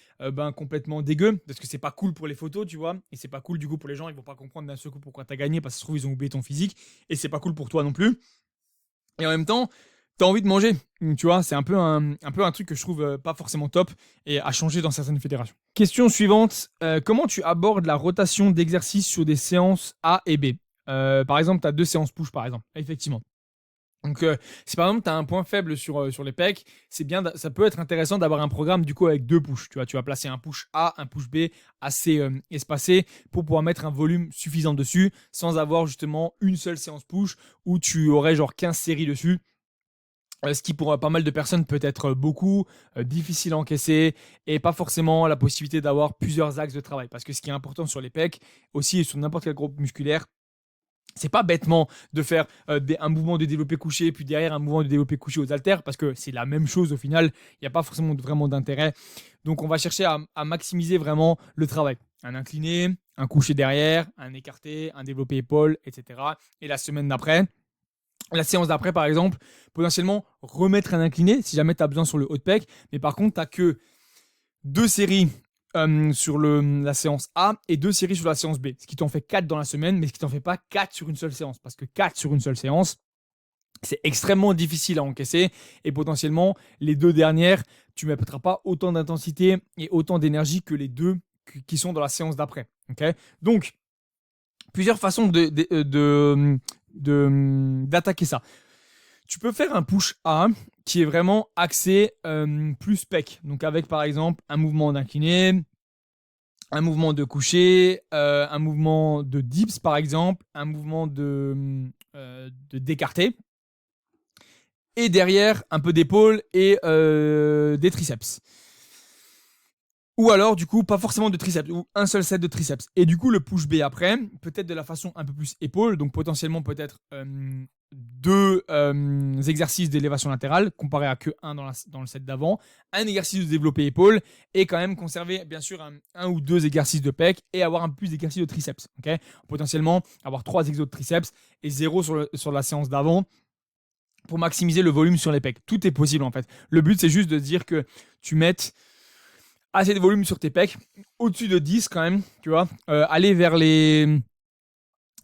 complètement dégueu, parce que c'est pas cool pour les photos, tu vois, et c'est pas cool du coup pour les gens, ils vont pas comprendre d'un seul coup pourquoi t'as gagné, parce que ça se trouve ils ont oublié ton physique, et c'est pas cool pour toi non plus. Et en même temps, t'as envie de manger, tu vois, c'est un peu un truc que je trouve pas forcément top et à changer dans certaines fédérations. Question suivante, comment tu abordes la rotation d'exercices sur des séances A et B? Par exemple, tu as 2 séances push, par exemple, effectivement. Donc, si par exemple tu as un point faible sur les pecs, c'est bien, ça peut être intéressant d'avoir un programme du coup avec 2 push. Tu vas placer un push A, un push B assez espacé pour pouvoir mettre un volume suffisant dessus sans avoir justement une seule séance push où tu aurais genre 15 séries dessus. Ce qui pour pas mal de personnes peut être beaucoup, difficile à encaisser et pas forcément la possibilité d'avoir plusieurs axes de travail. Parce que ce qui est important sur les pecs, aussi et sur n'importe quel groupe musculaire, c'est pas bêtement de faire un mouvement de développé couché, puis derrière un mouvement de développé couché aux haltères, parce que c'est la même chose au final, il n'y a pas forcément vraiment d'intérêt. Donc on va chercher à maximiser vraiment le travail. Un incliné, un couché derrière, un écarté, un développé épaule, etc. Et la séance d'après, par exemple, potentiellement remettre un incliné si jamais tu as besoin sur le haut de pec. Mais par contre, tu n'as que 2 séries sur la séance A et 2 séries sur la séance B. Ce qui t'en fait 4 dans la semaine, mais ce qui t'en fait pas 4 sur une seule séance. Parce que 4 sur une seule séance, c'est extrêmement difficile à encaisser. Et potentiellement, les 2 dernières, tu ne mettras pas autant d'intensité et autant d'énergie que les 2 qui sont dans la séance d'après. Okay, donc, plusieurs façons d'attaquer ça. Tu peux faire un push A qui est vraiment axé plus pec. Donc avec par exemple un mouvement d'incliné, un mouvement de coucher, un mouvement de dips par exemple, un mouvement de d'écarté. Et derrière un peu d'épaule et des triceps. Ou alors, du coup, pas forcément de triceps, ou un seul set de triceps. Et du coup, le push B après, peut-être de la façon un peu plus épaule, donc potentiellement peut-être 2 exercices d'élévation latérale, comparé à que un dans le set d'avant, un exercice de développé épaule, et quand même conserver, bien sûr, un ou 2 exercices de pec, et avoir un peu plus d'exercices de triceps. Okay, potentiellement, avoir 3 exos de triceps, et 0 sur la séance d'avant, pour maximiser le volume sur les pecs. Tout est possible, en fait. Le but, c'est juste de dire que tu mettes assez de volume sur tes pecs, au-dessus de 10 quand même, tu vois. Aller vers les...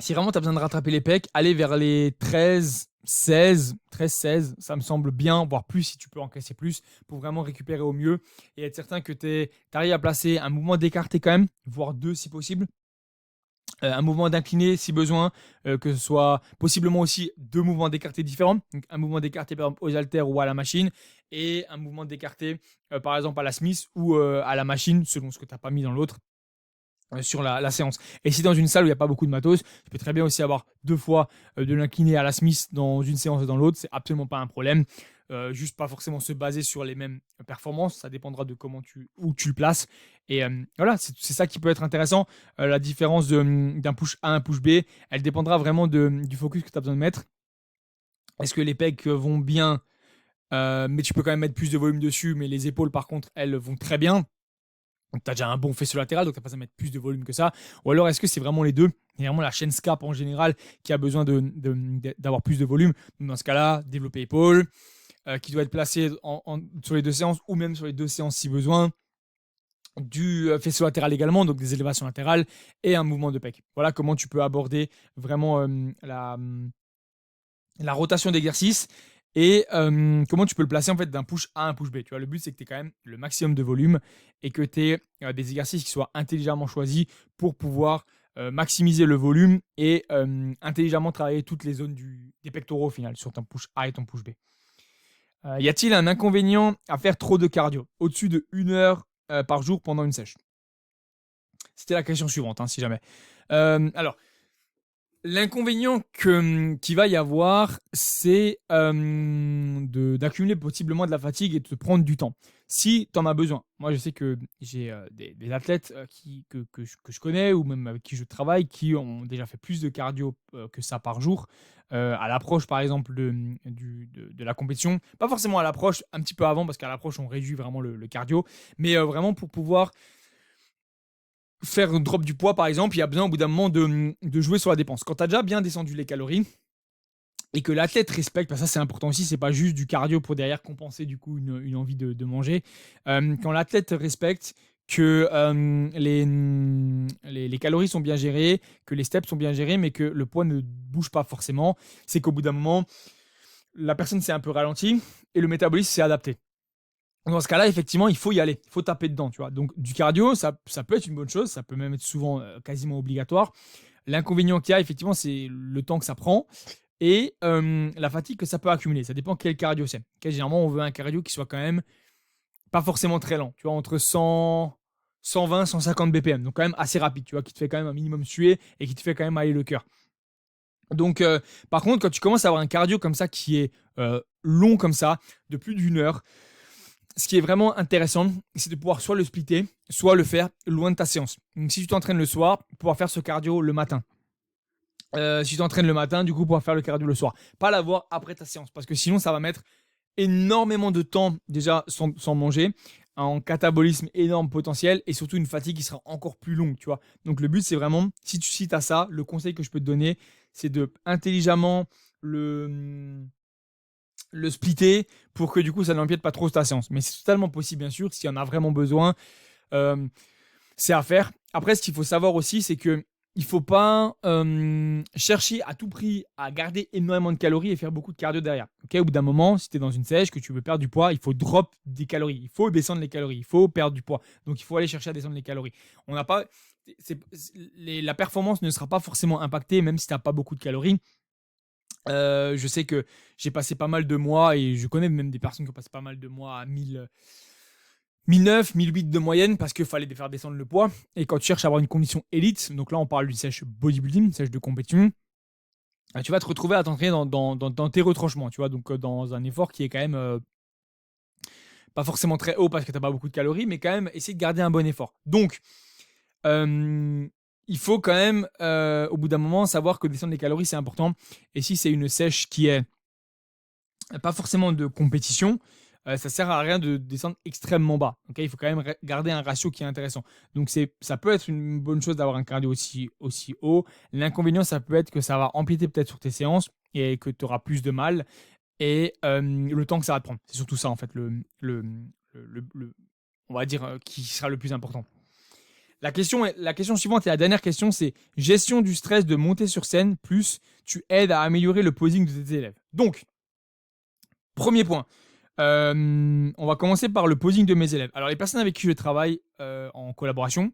Si vraiment tu as besoin de rattraper les pecs, aller vers les 13-16, ça me semble bien, voire plus si tu peux encaisser plus, pour vraiment récupérer au mieux et être certain que tu arrives à placer un mouvement d'écarté quand même, voire 2 si possible. Un mouvement d'incliné si besoin, que ce soit possiblement aussi 2 mouvements d'écarté différents. Donc un mouvement d'écarté par exemple aux haltères ou à la machine, et un mouvement d'écarté par exemple à la Smith ou à la machine, selon ce que tu n'as pas mis dans l'autre. Sur la séance. Et si dans une salle où il n'y a pas beaucoup de matos, tu peux très bien aussi avoir 2 fois de l'incliné à la Smith dans une séance et dans l'autre, c'est absolument pas un problème. Juste pas forcément se baser sur les mêmes performances, ça dépendra de où tu le places. Et voilà, c'est ça qui peut être intéressant. La différence d'un push A à un push B, elle dépendra vraiment du focus que tu as besoin de mettre. Est-ce que les pecs vont bien, mais tu peux quand même mettre plus de volume dessus, mais les épaules par contre, elles vont très bien. Donc, tu as déjà un bon faisceau latéral, donc tu n'as pas besoin de mettre plus de volume que ça. Ou alors, est-ce que c'est vraiment les deux? C'est vraiment la chaîne scap en général qui a besoin d'avoir plus de volume. Donc, dans ce cas-là, développer épaule, qui doit être placé sur les 2 séances ou même sur les 2 séances si besoin. Du faisceau latéral également, donc des élévations latérales et un mouvement de pec. Voilà comment tu peux aborder vraiment la rotation d'exercice et comment tu peux le placer en fait d'un push A à un push B. Tu vois, le but c'est que tu aies quand même le maximum de volume et que tu aies des exercices qui soient intelligemment choisis pour pouvoir maximiser le volume et intelligemment travailler toutes les zones des pectoraux au final sur ton push A et ton push B. Y a-t-il un inconvénient à faire trop de cardio au-dessus de 1 heure par jour pendant une sèche? C'était la question suivante, hein, si jamais. Alors, L'inconvénient qu'il va y avoir, c'est d'accumuler possiblement de la fatigue et de te prendre du temps. Si tu en as besoin. Moi, je sais que j'ai des athlètes que je connais ou même avec qui je travaille qui ont déjà fait plus de cardio que ça par jour. À l'approche, par exemple, de la compétition. Pas forcément à l'approche, un petit peu avant, parce qu'à l'approche, on réduit vraiment le cardio. Mais vraiment pour pouvoir faire un drop du poids, par exemple, il y a besoin au bout d'un moment de jouer sur la dépense. Quand tu as déjà bien descendu les calories et que l'athlète respecte, parce que ça c'est important aussi, c'est pas juste du cardio pour derrière compenser du coup une envie de manger. Quand l'athlète respecte que les calories sont bien gérées, que les steps sont bien gérés, mais que le poids ne bouge pas forcément, c'est qu'au bout d'un moment, la personne s'est un peu ralentie et le métabolisme s'est adapté. Dans ce cas-là, effectivement, il faut y aller, il faut taper dedans, tu vois. Donc, du cardio, ça peut être une bonne chose, ça peut même être souvent quasiment obligatoire. L'inconvénient qu'il y a, effectivement, c'est le temps que ça prend et la fatigue que ça peut accumuler. Ça dépend quel cardio c'est. Okay, généralement, on veut un cardio qui soit quand même pas forcément très lent, tu vois, entre 100, 120, 150 BPM, donc quand même assez rapide, tu vois, qui te fait quand même un minimum suer et qui te fait quand même aller le cœur. Donc, par contre, quand tu commences à avoir un cardio comme ça qui est long comme ça, de plus d'une heure, ce qui est vraiment intéressant, c'est de pouvoir soit le splitter, soit le faire loin de ta séance. Donc, si tu t'entraînes le soir, pouvoir faire ce cardio le matin. Si tu t'entraînes le matin, du coup, pouvoir faire le cardio le soir. Pas l'avoir après ta séance, parce que sinon, ça va mettre énormément de temps déjà sans manger, en catabolisme énorme potentiel et surtout une fatigue qui sera encore plus longue, tu vois. Donc, le but, c'est vraiment, si tu cites à ça, le conseil que je peux te donner, c'est de intelligemment le splitter pour que du coup ça n'empiète pas trop ta séance. Mais c'est totalement possible, bien sûr, s'il y en a vraiment besoin, euh, c'est à faire. Après, ce qu'il faut savoir aussi, c'est que il faut pas chercher à tout prix à garder énormément de calories et faire beaucoup de cardio derrière. Okay, au bout d'un moment, si tu es dans une sèche, que tu veux perdre du poids, il faut drop des calories. Il faut descendre les calories. Il faut perdre du poids. Donc, il faut aller chercher à descendre les calories. On n'a pas, la performance ne sera pas forcément impactée, même si tu n'as pas beaucoup de calories. Je sais que j'ai passé pas mal de mois et je connais même des personnes qui ont passé pas mal de mois à 1000, 1009, 1008 de moyenne parce qu'il fallait faire descendre le poids. Et quand tu cherches à avoir une condition élite, donc là on parle du sèche bodybuilding, sèche de compétition, tu vas te retrouver à t'entraîner dans tes retranchements, tu vois, donc dans un effort qui est quand même pas forcément très haut parce que tu n'as pas beaucoup de calories, mais quand même essayer de garder un bon effort. Donc, il faut quand même, au bout d'un moment, savoir que descendre les calories, c'est important. Et si c'est une sèche qui est pas forcément de compétition, ça sert à rien de descendre extrêmement bas. Okay, il faut quand même garder un ratio qui est intéressant. Donc ça peut être une bonne chose d'avoir un cardio aussi haut. L'inconvénient, ça peut être que ça va empiéter peut-être sur tes séances et que tu auras plus de mal. Et le temps que ça va te prendre. C'est surtout ça, en fait, on va dire, qui sera le plus important. La question suivante et la dernière question, c'est gestion du stress de monter sur scène, plus tu aides à améliorer le posing de tes élèves. Donc, premier point, on va commencer par le posing de mes élèves. Alors, les personnes avec qui je travaille en collaboration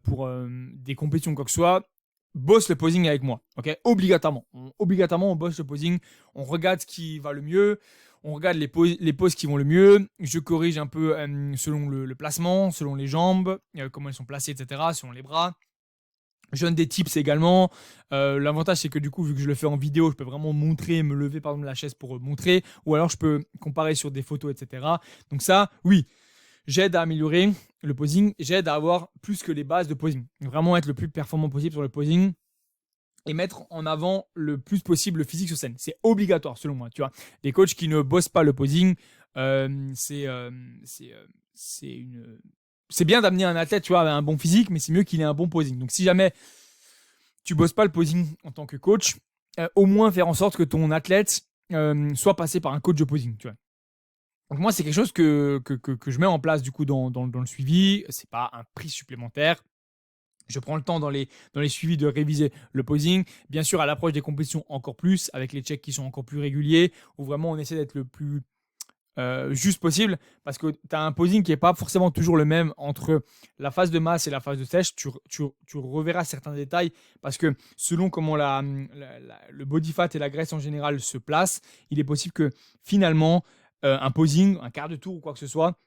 pour des compétitions quoi que ce soit, bossent le posing avec moi. Okay, obligatoirement. Obligatoirement, on bosse le posing. On regarde ce qui va le mieux. On regarde les poses qui vont le mieux. Je corrige un peu selon le placement, selon les jambes, comment elles sont placées, etc., selon les bras. Je donne des tips également. L'avantage, c'est que du coup, vu que je le fais en vidéo, je peux vraiment montrer, me lever par exemple la chaise pour montrer. Ou alors, je peux comparer sur des photos, etc. Donc ça, oui, j'aide à améliorer le posing. J'aide à avoir plus que les bases de posing. Vraiment être le plus performant possible sur le posing et mettre en avant le plus possible le physique sur scène. C'est obligatoire selon moi. Tu vois, les coachs qui ne bossent pas le posing, c'est bien d'amener un athlète, tu vois, avec un bon physique, mais c'est mieux qu'il ait un bon posing. Donc si jamais tu bosses pas le posing en tant que coach, au moins faire en sorte que ton athlète soit passé par un coach de posing. Tu vois. Donc moi, c'est quelque chose que je mets en place du coup dans le suivi. C'est pas un prix supplémentaire. Je prends le temps dans les suivis de réviser le posing. Bien sûr, à l'approche des compétitions, encore plus, avec les checks qui sont encore plus réguliers, où vraiment on essaie d'être le plus juste possible, parce que tu as un posing qui n'est pas forcément toujours le même entre la phase de masse et la phase de sèche. Tu reverras certains détails, parce que selon comment le body fat et la graisse en général se placent, il est possible que finalement, un posing, un quart de tour ou quoi que ce soit,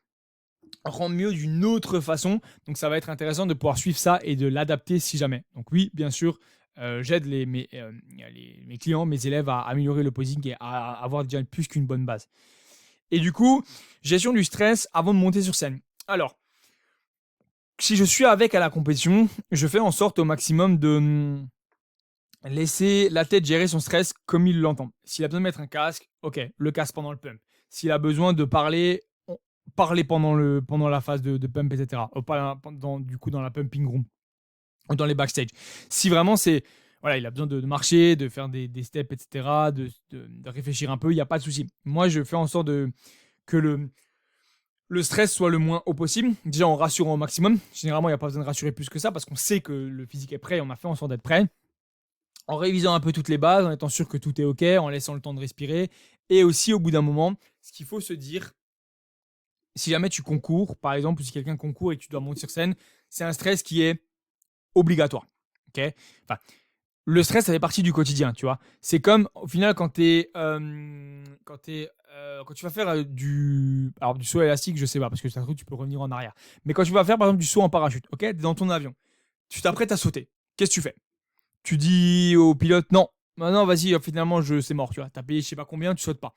rend mieux d'une autre façon. Donc ça va être intéressant de pouvoir suivre ça et de l'adapter si jamais. Donc oui, bien sûr, j'aide mes clients, mes élèves à améliorer le posing et à avoir déjà plus qu'une bonne base. Et du coup, gestion du stress avant de monter sur scène. Alors, si je suis avec à la compétition, je fais en sorte au maximum de laisser la tête gérer son stress comme il l'entend. S'il a besoin de mettre un casque, ok, le casque pendant le pump. S'il a besoin de parler, parler pendant la phase de pump, etc. Du coup, dans la pumping room ou dans les backstage. Si vraiment voilà, il a besoin de marcher, de faire des steps, etc., de réfléchir un peu, il n'y a pas de souci. Moi, je fais en sorte que le stress soit le moins haut possible. Déjà en rassurant au maximum. Généralement, il n'y a pas besoin de rassurer plus que ça parce qu'on sait que le physique est prêt et on a fait en sorte d'être prêt. En révisant un peu toutes les bases, en étant sûr que tout est OK, en laissant le temps de respirer. Et aussi, au bout d'un moment, ce qu'il faut se dire, si jamais tu concours, par exemple, ou si quelqu'un concourt et que tu dois monter sur scène, c'est un stress qui est obligatoire. OK. Enfin, le stress, ça fait partie du quotidien, tu vois. C'est comme, au final, quand tu vas faire du saut élastique, je sais pas, parce que c'est un truc, tu peux revenir en arrière. Mais quand tu vas faire, par exemple, du saut en parachute, ok, t'es dans ton avion, tu t'apprêtes à sauter. Qu'est-ce que tu fais? Tu dis au pilote, non, non, vas-y, finalement, c'est mort, tu vois. T'as payé je sais pas combien, tu sautes pas.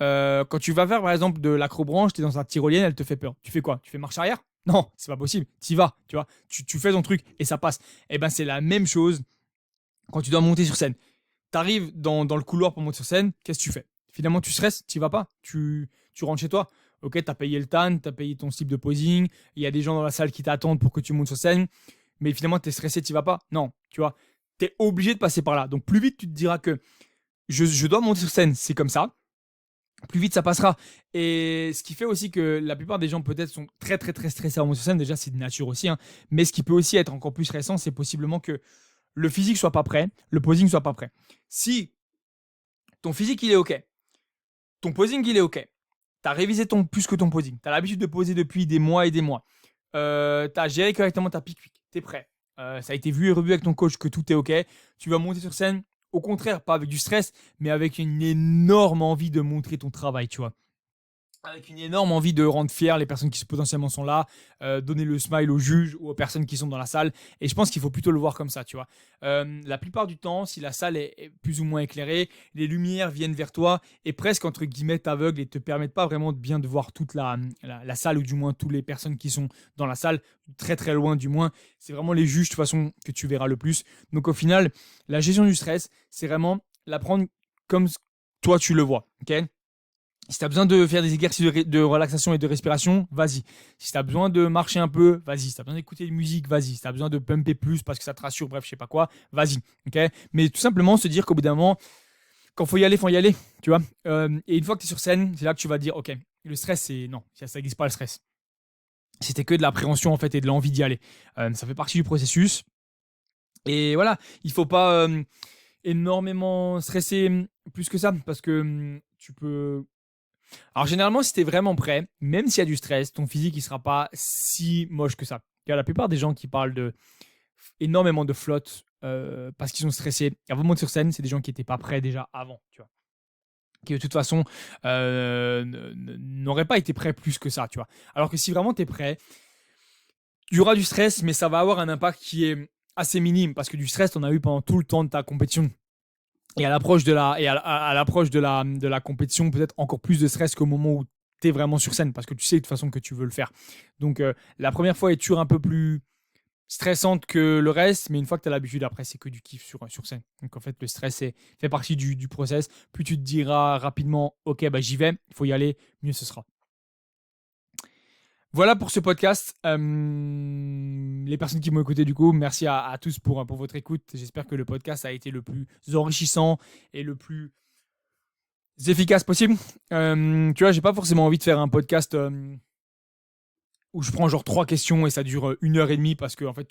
Quand tu vas faire, par exemple, de l'acrobranche, t'es dans ta tyrolienne, elle te fait peur. Tu fais quoi? Tu fais marche arrière? Non, c'est pas possible. T'y vas, tu vois. Tu fais ton truc et ça passe. Et ben, c'est la même chose quand tu dois monter sur scène. Tu arrives dans le couloir pour monter sur scène, qu'est-ce que tu fais? Finalement, tu stresses, tu vas pas, tu rentres chez toi. Ok, tu as payé le TAN, tu as payé ton slip de posing, il y a des gens dans la salle qui t'attendent pour que tu montes sur scène, mais finalement, tu es stressé, tu vas pas. Non, tu vois, tu es obligé de passer par là. Donc, plus vite tu te diras que je dois monter sur scène, c'est comme ça, plus vite ça passera. Et ce qui fait aussi que la plupart des gens peut-être sont très très très stressés à monter sur scène, déjà c'est de nature aussi, hein. Mais ce qui peut aussi être encore plus stressant, c'est possiblement que le physique soit pas prêt, le posing soit pas prêt. Si ton physique il est ok, ton posing il est ok, tu as révisé plus que ton posing, tu as l'habitude de poser depuis des mois et des mois, tu as géré correctement ta pique-pique, tu es prêt, ça a été vu et revu avec ton coach que tout est ok, tu vas monter sur scène, au contraire, pas avec du stress, mais avec une énorme envie de montrer ton travail, tu vois. Avec une énorme envie de rendre fiers les personnes qui potentiellement sont là, donner le smile aux juges ou aux personnes qui sont dans la salle. Et je pense qu'il faut plutôt le voir comme ça, tu vois. La plupart du temps, si la salle est plus ou moins éclairée, les lumières viennent vers toi et presque entre guillemets t'aveuglent et te permettent pas vraiment de bien de voir toute la salle ou du moins toutes les personnes qui sont dans la salle, très très loin du moins. C'est vraiment les juges de toute façon que tu verras le plus. Donc au final, la gestion du stress, c'est vraiment la prendre comme toi tu le vois, ok? Si tu as besoin de faire des exercices de relaxation et de respiration, vas-y. Si tu as besoin de marcher un peu, vas-y. Si tu as besoin d'écouter de musique, vas-y. Si tu as besoin de pumper plus parce que ça te rassure, bref, je sais pas quoi, vas-y. Okay, mais tout simplement se dire qu'au bout d'un moment, quand faut y aller, faut y aller. Tu vois. Et une fois que tu es sur scène, c'est là que tu vas dire, ok, le stress, c'est non, ça n'existe pas le stress. C'était que de l'appréhension en fait et de l'envie d'y aller. Ça fait partie du processus. Et voilà, il faut pas énormément stresser plus que ça parce que tu peux. Alors généralement, si tu es vraiment prêt, même s'il y a du stress, ton physique ne sera pas si moche que ça. Car la plupart des gens qui parlent de énormément de flotte parce qu'ils sont stressés avant de monter sur scène, c'est des gens qui n'étaient pas prêts déjà avant, tu vois. Qui de toute façon n'auraient pas été prêts plus que ça, tu vois. Alors que si vraiment tu es prêt, il y aura du stress, mais ça va avoir un impact qui est assez minime parce que du stress, tu en as eu pendant tout le temps de ta compétition. Et à l'approche de la compétition, peut-être encore plus de stress qu'au moment où tu es vraiment sur scène, parce que tu sais de toute façon que tu veux le faire. Donc la première fois est toujours un peu plus stressante que le reste, mais une fois que tu as l'habitude, après, c'est que du kiff sur scène. Donc en fait, le stress fait partie du process. Plus tu te diras rapidement, ok, bah, j'y vais, il faut y aller, mieux ce sera. Voilà pour ce podcast. Les personnes qui m'ont écouté, du coup, merci à tous pour votre écoute. J'espère que le podcast a été le plus enrichissant et le plus efficace possible. Tu vois, j'ai pas forcément envie de faire un podcast où je prends genre 3 questions et ça dure 1 heure et demie parce que en fait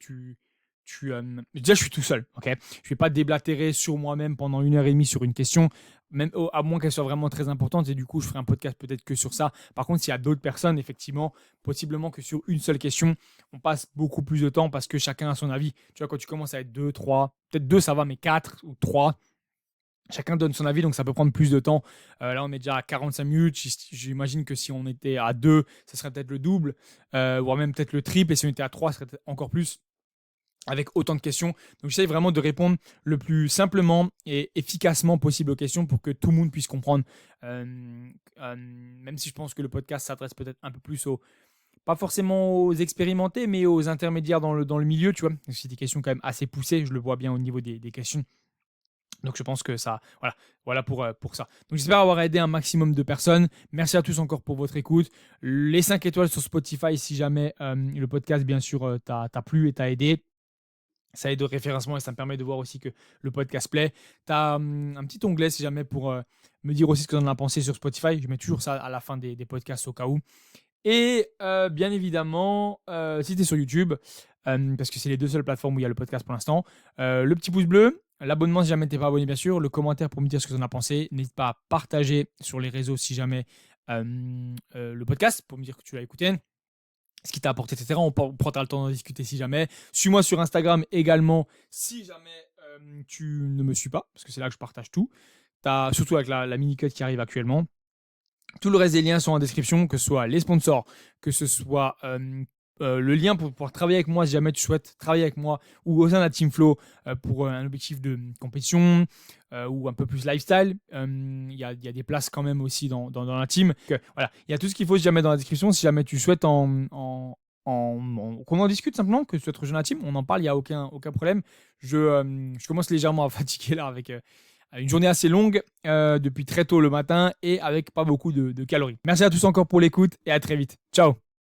déjà je suis tout seul, ok. Je vais pas déblatérer sur moi-même pendant 1 heure et demie sur une question, même à moins qu'elle soit vraiment très importante et du coup je ferai un podcast peut-être que sur ça. Par contre, s'il y a d'autres personnes, effectivement, possiblement que sur une seule question, on passe beaucoup plus de temps parce que chacun a son avis. Tu vois, quand tu commences à être 2, 3, peut-être 2 ça va, mais 4 ou 3. Chacun donne son avis, donc ça peut prendre plus de temps. Là, on est déjà à 45 minutes. J'imagine que si on était à 2, ce serait peut-être le double, voire même peut-être le triple. Et si on était à 3, ce serait peut-être encore plus. avec autant de questions. Donc, j'essaie vraiment de répondre le plus simplement et efficacement possible aux questions pour que tout le monde puisse comprendre. Même si je pense que le podcast s'adresse peut-être un peu plus pas forcément aux expérimentés, mais aux intermédiaires dans le milieu, tu vois. C'est des questions quand même assez poussées, je le vois bien au niveau des questions. Donc je pense que ça, voilà pour ça. Donc j'espère avoir aidé un maximum de personnes. Merci à tous encore pour votre écoute. Les 5 étoiles sur Spotify si jamais le podcast, bien sûr, t'a plu et t'a aidé. Ça aide au référencement et ça me permet de voir aussi que le podcast plaît. Tu as un petit onglet si jamais pour me dire aussi ce que tu en as pensé sur Spotify. Je mets toujours ça à la fin des podcasts au cas où. Et bien évidemment, si tu es sur YouTube, parce que c'est les deux seules plateformes où il y a le podcast pour l'instant, le petit pouce bleu, l'abonnement si jamais tu n'es pas abonné bien sûr, le commentaire pour me dire ce que tu en as pensé. N'hésite pas à partager sur les réseaux si jamais le podcast pour me dire que tu l'as écouté, ce qui t'a apporté, etc. On prendra le temps d'en discuter si jamais. Suis-moi sur Instagram également si jamais tu ne me suis pas, parce que c'est là que je partage tout. Surtout avec la mini-cut qui arrive actuellement. Tout le reste des liens sont en description, que ce soit les sponsors, que ce soit le lien pour pouvoir travailler avec moi si jamais tu souhaites travailler avec moi ou au sein de la Team Flow pour un objectif de compétition ou un peu plus lifestyle. Il y a des places quand même aussi dans la team. Donc, voilà, il y a tout ce qu'il faut si jamais dans la description. Si jamais tu souhaites qu'on en discute simplement, que tu souhaites rejoindre la team, on en parle, il n'y a aucun problème. Je commence légèrement à fatiguer là avec une journée assez longue depuis très tôt le matin et avec pas beaucoup de calories. Merci à tous encore pour l'écoute et à très vite. Ciao.